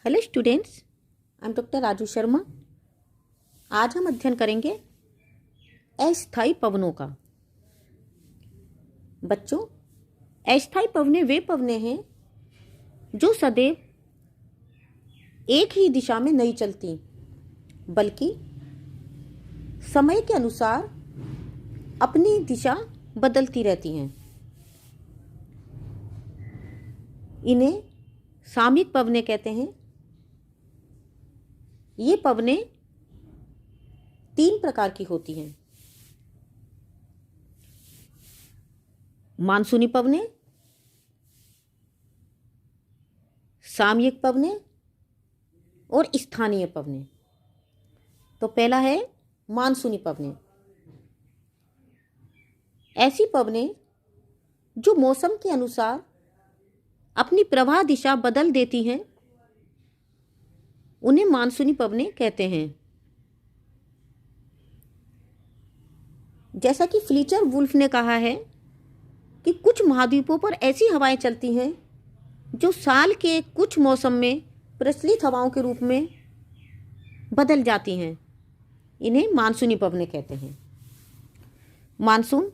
Hello students, I am doctor Raju Sharma. आज हम अध्ययन करेंगे अस्थायी पवनों का। बच्चों, अस्थायी पवनें वे पवनें हैं जो सदैव एक ही दिशा में नहीं चलती, बल्कि समय के अनुसार अपनी दिशा बदलती रहती हैं। इन्हें सामयिक पवनें कहते हैं। ये पवनें 3 प्रकार की होती हैं: मानसूनी पवनें, सामयिक पवनें और स्थानीय पवनें। तो पहला है मानसूनी पवनें। ऐसी पवनें जो मौसम के अनुसार अपनी प्रवाह दिशा बदल देती हैं, उन्हें मानसूनी पवनें कहते हैं। जैसा कि फ्लीचर वुल्फ ने कहा है कि कुछ महाद्वीपों पर ऐसी हवाएं चलती हैं जो साल के कुछ मौसम में प्रचलित हवाओं के रूप में बदल जाती हैं। इन्हें मानसूनी पवनें कहते हैं। मानसून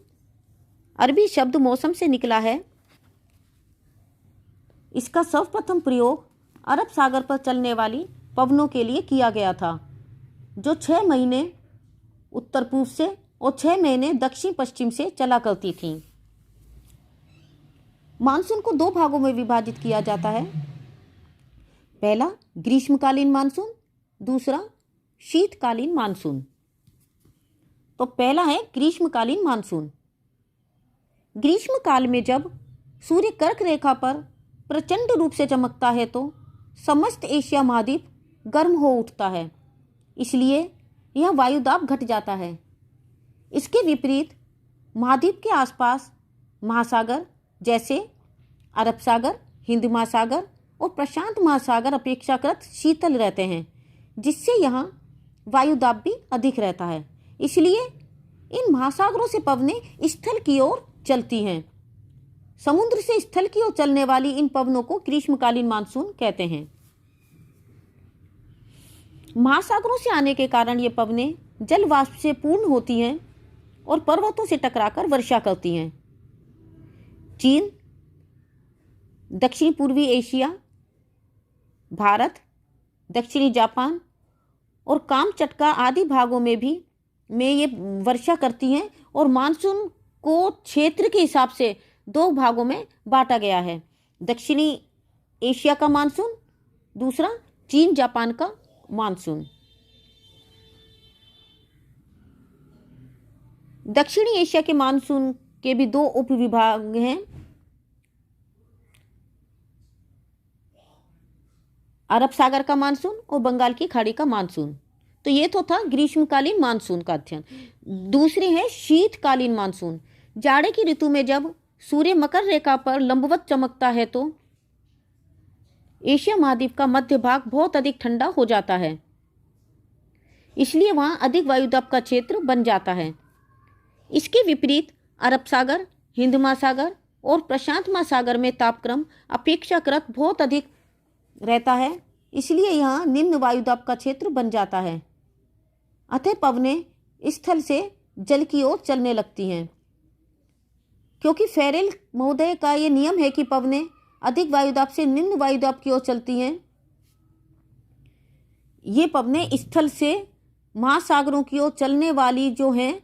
अरबी शब्द मौसम से निकला है। इसका सर्वप्रथम प्रयोग अरब सागर पर चलने वाली पवनों के लिए किया गया था, जो 6 महीने उत्तर पूर्व से और 6 महीने दक्षिण पश्चिम से चला करती थीं। मानसून को 2 भागों में विभाजित किया जाता है। पहला ग्रीष्मकालीन मानसून, दूसरा शीतकालीन मानसून। तो पहला है ग्रीष्मकालीन मानसून। ग्रीष्मकाल में जब सूर्य कर्क रेखा पर प्रचंड रूप से चमकता है तो समस्त एशिया महाद्वीप गर्म हो उठता है, इसलिए यह वायुदाब घट जाता है। इसके विपरीत महाद्वीप के आसपास महासागर जैसे अरब सागर, हिंद महासागर और प्रशांत महासागर अपेक्षाकृत शीतल रहते हैं, जिससे यहाँ वायुदाब भी अधिक रहता है। इसलिए इन महासागरों से पवनें स्थल की ओर चलती हैं। समुद्र से स्थल की ओर चलने वाली इन पवनों को ग्रीष्मकालीन मानसून कहते हैं। महासागरों से आने के कारण ये पवनें जल वाष्प से पूर्ण होती हैं और पर्वतों से टकराकर वर्षा करती हैं। चीन, दक्षिण पूर्वी एशिया, भारत, दक्षिणी जापान और कामचटका आदि भागों में ये वर्षा करती हैं और मानसून को क्षेत्र के हिसाब से 2 भागों में बांटा गया है: दक्षिणी एशिया का मानसून, दूसरा चीन जापान का मानसून। दक्षिणी एशिया के मानसून के भी 2 उपविभाग हैं: अरब सागर का मानसून और बंगाल की खाड़ी का मानसून। तो ये तो था ग्रीष्मकालीन मानसून का अध्ययन। दूसरी है शीतकालीन मानसून। जाड़े की ऋतु में जब सूर्य मकर रेखा पर लंबवत चमकता है तो एशिया महाद्वीप का मध्य भाग बहुत अधिक ठंडा हो जाता है, इसलिए वहां अधिक वायुदाब का क्षेत्र बन जाता है। इसके विपरीत अरब सागर, हिंद महासागर और प्रशांत महासागर में तापक्रम अपेक्षाकृत बहुत अधिक रहता है, इसलिए यहाँ निम्न वायुदाब का क्षेत्र बन जाता है। अतः पवनें स्थल से जल की ओर चलने लगती हैं। क्योंकि फेरेल महोदय का ये नियम है कि पवनें अधिक वायुदाब से निम्न वायुदाब की ओर चलती हैं, ये पवनें स्थल से महासागरों की ओर चलने वाली जो हैं,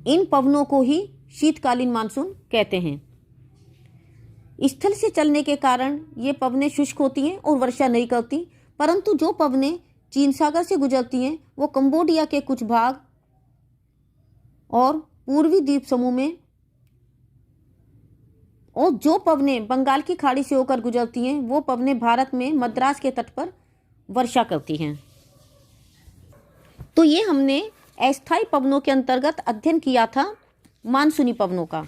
इन पवनों को ही शीतकालीन मानसून कहते हैं। स्थल से चलने के कारण ये पवनें शुष्क होती हैं और वर्षा नहीं करती, परंतु जो पवनें चीन सागर से गुजरती हैं वो कंबोडिया के कुछ भाग और पूर्वी द्वीप समूह में, और जो पवनें बंगाल की खाड़ी से होकर गुजरती हैं वो पवनें भारत में मद्रास के तट पर वर्षा करती हैं। तो ये हमने अस्थायी पवनों के अंतर्गत अध्ययन किया था मानसूनी पवनों का।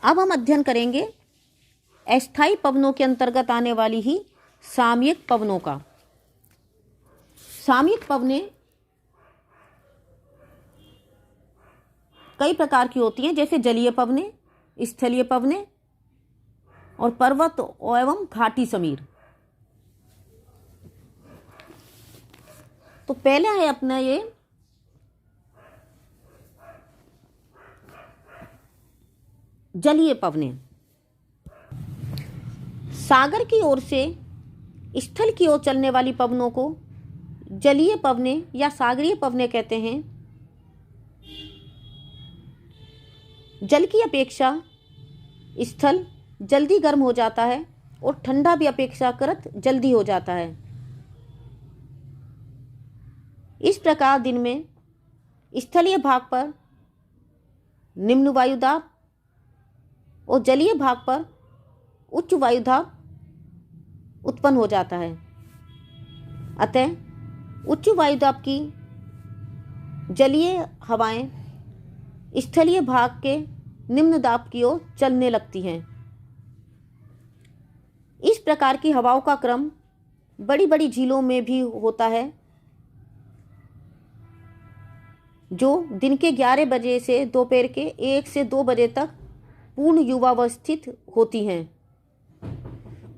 अब हम अध्ययन करेंगे अस्थायी पवनों के अंतर्गत आने वाली ही सामयिक पवनों का। सामयिक पवनें कई प्रकार की होती हैं, जैसे जलीय पवनें, स्थलीय पवनें और पर्वत एवं घाटी समीर। तो पहला है अपना ये जलीय पवनें। सागर की ओर से स्थल की ओर चलने वाली पवनों को जलीय पवनें या सागरीय पवनें कहते हैं। जल की अपेक्षा स्थल जल्दी गर्म हो जाता है और ठंडा भी अपेक्षाकृत जल्दी हो जाता है। इस प्रकार दिन में स्थलीय भाग पर निम्न वायुदाब और जलीय भाग पर उच्च वायुदाब उत्पन्न हो जाता है। अतः उच्च वायुदाब की जलीय हवाएं स्थलीय भाग के निम्न दाब की ओर चलने लगती हैं। इस प्रकार की हवाओं का क्रम बड़ी बड़ी झीलों में भी होता है, जो दिन के 11 बजे से दोपहर के 1 से 2 बजे तक पूर्ण युवावस्थित होती हैं,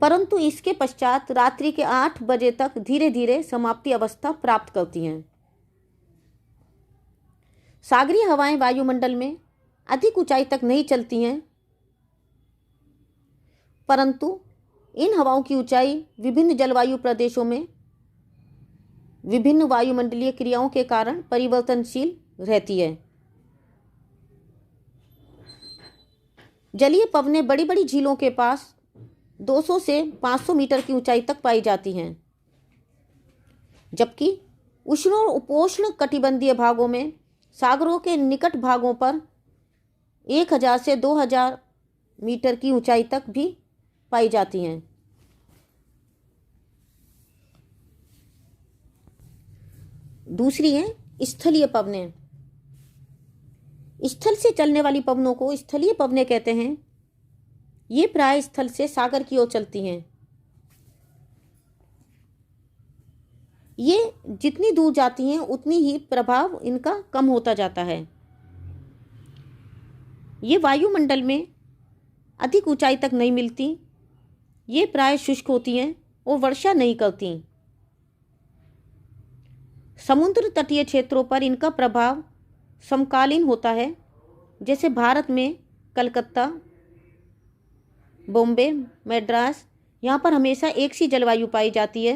परंतु इसके पश्चात रात्रि के 8 बजे तक धीरे धीरे समाप्ति अवस्था प्राप्त करती हैं। सागरीय हवाएं वायुमंडल में अधिक ऊंचाई तक नहीं चलती हैं, परंतु इन हवाओं की ऊंचाई विभिन्न जलवायु प्रदेशों में विभिन्न वायुमंडलीय क्रियाओं के कारण परिवर्तनशील रहती है। जलीय पवनें बड़ी बड़ी झीलों के पास 200 से 500 मीटर की ऊंचाई तक पाई जाती हैं, जबकि उष्ण और उपोष्ण कटिबंधीय भागों में सागरों के निकट भागों पर 1000 से 2000 मीटर की ऊंचाई तक भी पाई जाती हैं। दूसरी है स्थलीय पवनें। स्थल से चलने वाली पवनों को स्थलीय पवनें कहते हैं। ये प्राय स्थल से सागर की ओर चलती हैं। ये जितनी दूर जाती हैं उतनी ही प्रभाव इनका कम होता जाता है। ये वायुमंडल में अधिक ऊंचाई तक नहीं मिलती। ये प्राय शुष्क होती हैं और वर्षा नहीं करती। समुद्र तटीय क्षेत्रों पर इनका प्रभाव समकालीन होता है, जैसे भारत में कलकत्ता, बॉम्बे, मद्रास, यहाँ पर हमेशा एक सी जलवायु पाई जाती है।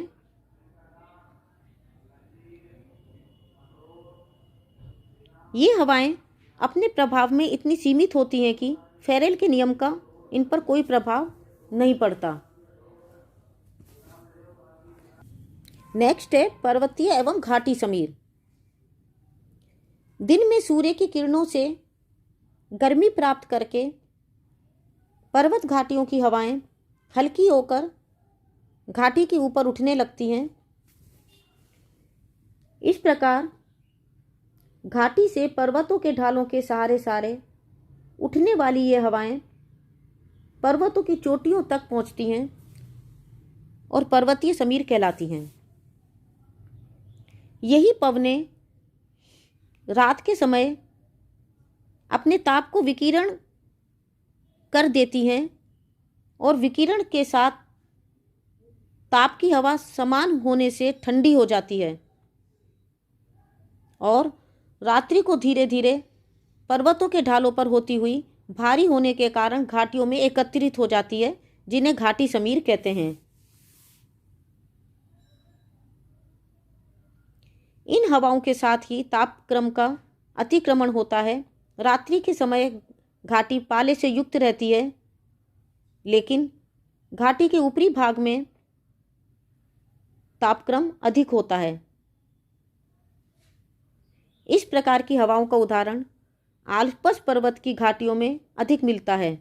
ये हवाएं अपने प्रभाव में इतनी सीमित होती हैं कि फेरेल के नियम का इन पर कोई प्रभाव नहीं पड़ता। नेक्स्ट है पर्वतीय एवं घाटी समीर। दिन में सूर्य की किरणों से गर्मी प्राप्त करके पर्वत घाटियों की हवाएं हल्की होकर घाटी के ऊपर उठने लगती हैं। इस प्रकार घाटी से पर्वतों के ढालों के सहारे सहारे उठने वाली ये हवाएं पर्वतों की चोटियों तक पहुंचती हैं और पर्वतीय समीर कहलाती हैं। यही पवनें रात के समय अपने ताप को विकिरण कर देती हैं और विकिरण के साथ ताप की हवा समान होने से ठंडी हो जाती है और रात्रि को धीरे धीरे पर्वतों के ढालों पर होती हुई भारी होने के कारण घाटियों में एकत्रित हो जाती है, जिन्हें घाटी समीर कहते हैं। इन हवाओं के साथ ही तापक्रम का अतिक्रमण होता है। रात्रि के समय घाटी पाले से युक्त रहती है, लेकिन घाटी के ऊपरी भाग में तापक्रम अधिक होता है। इस प्रकार की हवाओं का उदाहरण आल्प्स पर्वत की घाटियों में अधिक मिलता है।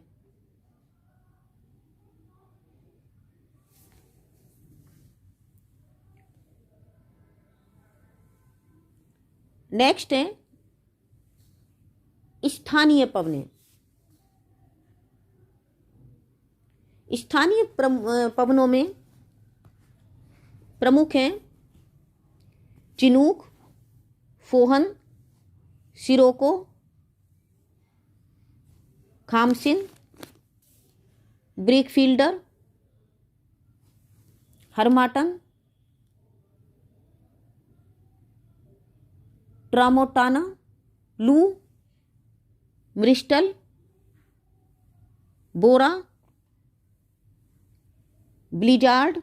नेक्स्ट है स्थानीय पवनें। स्थानीय पवनों में प्रमुख हैं चिनूक, फोहन, सिरोको, खामसिन, ब्रिकफील्डर, हरमाटन, ट्रामोटाना, लू, म्रिस्टल, बोरा, ब्लिजार्ड,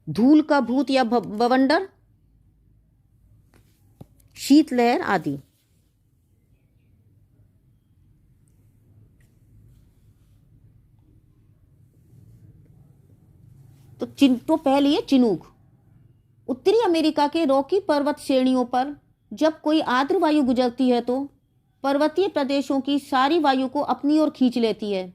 धूल का भूत या बवंडर, शीतलहर आदि। तो पहले है चिनूक। उत्तरी अमेरिका के रॉकी पर्वत श्रेणियों पर जब कोई आर्द्र वायु गुजरती है तो पर्वतीय प्रदेशों की सारी वायु को अपनी ओर खींच लेती है।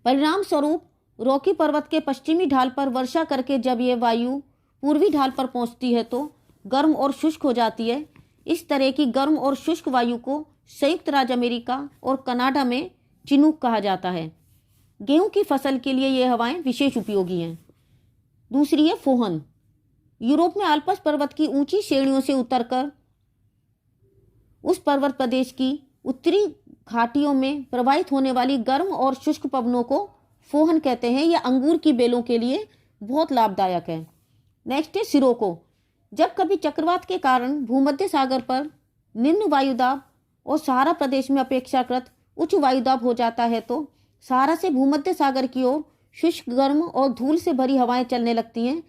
परिणाम स्वरूप रॉकी पर्वत के पश्चिमी ढाल पर वर्षा करके जब यह वायु पूर्वी ढाल पर पहुंचती है तो गर्म और शुष्क हो जाती है। इस तरह की गर्म और शुष्क वायु को संयुक्त राज्य अमेरिका और कनाडा में चिनूक कहा जाता है। गेहूं की फसल के लिए ये हवाएं विशेष उपयोगी हैं। दूसरी है फोहन। यूरोप में आल्प्स पर्वत की ऊंची श्रेणियों से उतरकर उस पर्वत प्रदेश की उत्तरी घाटियों में प्रवाहित होने वाली गर्म और शुष्क पवनों को फोहन कहते हैं। यह अंगूर की बेलों के लिए बहुत लाभदायक है। नेक्स्ट है सिरोको। जब कभी चक्रवात के कारण भूमध्य सागर पर निम्न वायुदाब और सहारा प्रदेश में अपेक्षाकृत उच्च वायुदाब हो जाता है तो सहारा से भूमध्य सागर की ओर शुष्क, गर्म और धूल से भरी हवाएं चलने लगती हैं।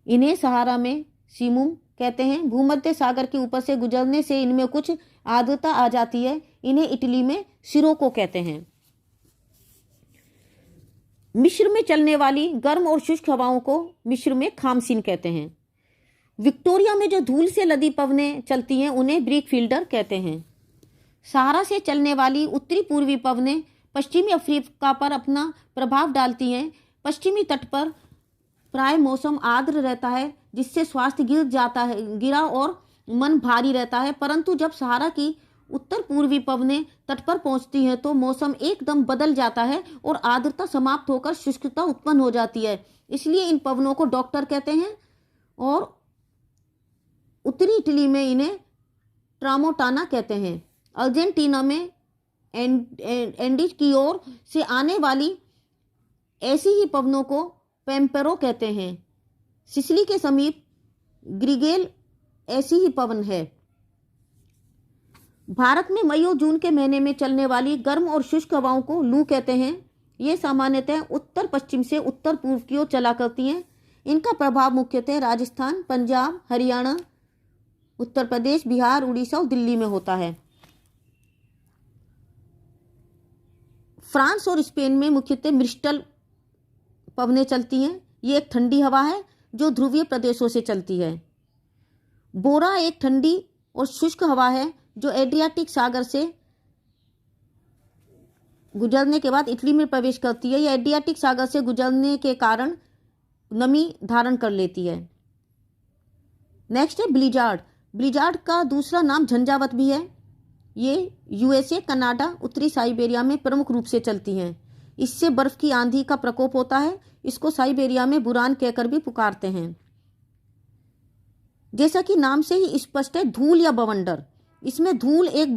इन्हें सहारा में सीमुम कहते हैं। भूमध्य सागर के ऊपर से गुजरने से इनमें कुछ आर्द्रता आ जाती है। इन्हें इटली में सिरोको कहते हैं। मिस्र में चलने वाली गर्म और शुष्क हवाओं को मिस्र में खामसीन कहते हैं। विक्टोरिया में जो धूल से लदी पवनें चलती हैं उन्हें ब्रीक फील्डर कहते हैं। सहारा से चलने वाली उत्तरी पूर्वी पवनें पश्चिमी अफ्रीका पर अपना प्रभाव डालती हैं। पश्चिमी तट पर प्राय मौसम आर्द्र रहता है जिससे स्वास्थ्य गिरा और मन भारी रहता है। परंतु जब सहारा की उत्तर पूर्वी पवनें तट पर पहुंचती हैं तो मौसम एकदम बदल जाता है और आर्द्रता समाप्त होकर शुष्कता उत्पन्न हो जाती है। इसलिए इन पवनों को डॉक्टर कहते हैं और उत्तरी इटली में इन्हें ट्रामोटाना कहते हैं। अर्जेंटीना में एंडीज की ओर से आने वाली ऐसी ही पवनों को पेम्पेरो कहते हैं। सिसिली के समीप ग्रिगेल ऐसी ही पवन है। भारत में मई और जून के महीने में चलने वाली गर्म और शुष्क हवाओं को लू कहते हैं। ये सामान्यतः उत्तर पश्चिम से उत्तर पूर्व की ओर चला करती हैं। इनका प्रभाव मुख्यतः राजस्थान, पंजाब, हरियाणा, उत्तर प्रदेश, बिहार, उड़ीसा और दिल्ली में होता है। फ्रांस और स्पेन में मुख्यतः म्रिस्टल पवनें चलती हैं। ये एक ठंडी हवा है जो ध्रुवीय प्रदेशों से चलती है। बोरा एक ठंडी और शुष्क हवा है जो एड्रियाटिक सागर से गुजरने के बाद इटली में प्रवेश करती है। यह एड्रियाटिक सागर से गुजरने के कारण नमी धारण कर लेती है। नेक्स्ट है ब्लिजार्ड। ब्लिजार्ड का दूसरा नाम झंझावत भी है। ये यूएसए, कनाडा, उत्तरी साइबेरिया में प्रमुख रूप से चलती हैं। इससे बर्फ की आंधी का प्रकोप होता है। इसको साइबेरिया में बुरान कहकर भी पुकारते हैं। जैसा कि नाम से ही स्पष्ट है, धूल या बवंडर। इसमें धूल एक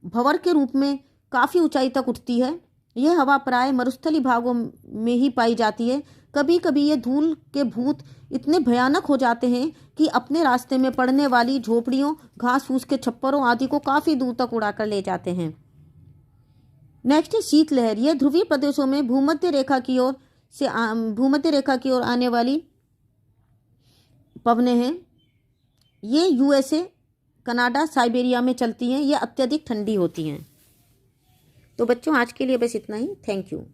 भंवर के रूप में काफ़ी ऊंचाई तक उठती है। यह हवा प्राय मरुस्थली भागों में ही पाई जाती है। कभी कभी ये धूल के भूत इतने भयानक हो जाते हैं कि अपने रास्ते में पड़ने वाली झोपड़ियों, घास फूस के छप्परों आदि को काफ़ी दूर तक उड़ाकर ले जाते हैं। नेक्स्ट है शीतलहर। यह ध्रुवीय प्रदेशों में भूमध्य रेखा की ओर आने वाली पवनें हैं। ये यूएसए, कनाडा, साइबेरिया में चलती हैं। ये अत्यधिक ठंडी होती हैं। तो बच्चों आज के लिए बस इतना ही। Thank you.